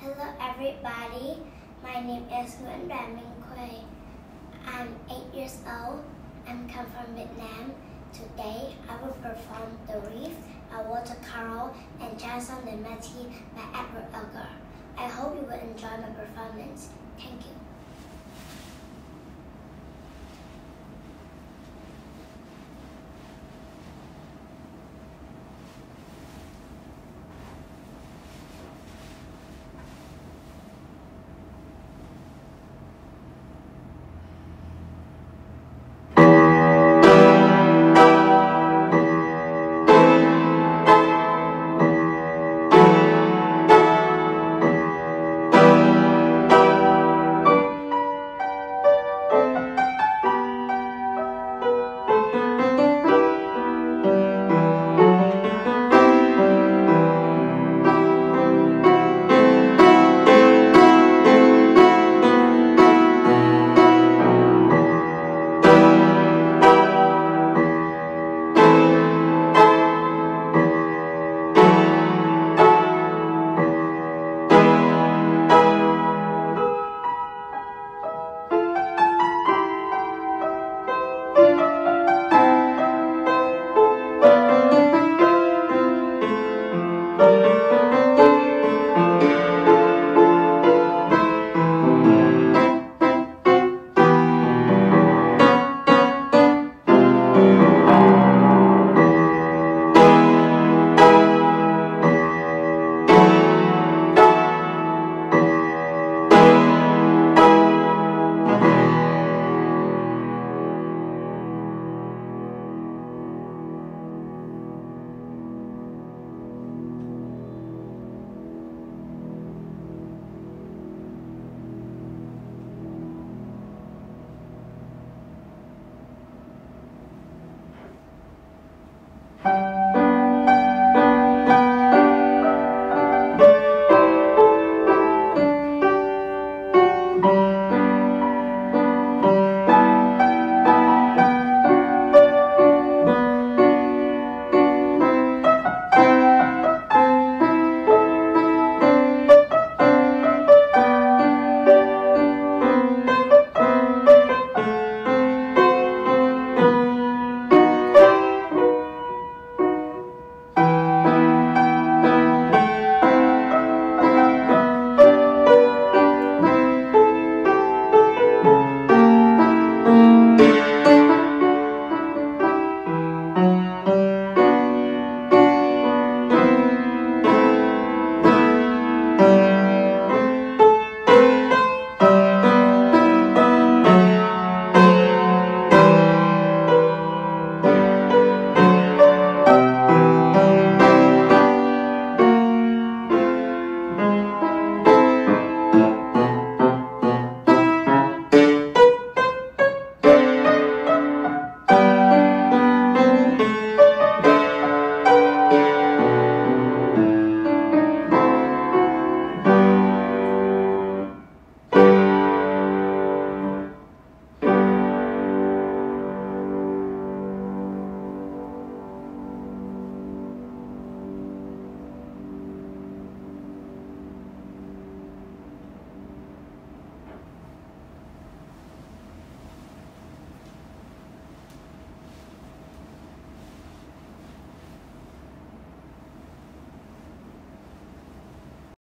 Hello everybody, my name is Nguyễn Đoàn Minh Khuê. I'm 8 years old. I'm come from Vietnam. Today I will perform The Reef, A Water Carol and Chanson de Matin by Edward Elgar. I hope you will enjoy my performance. Thank you.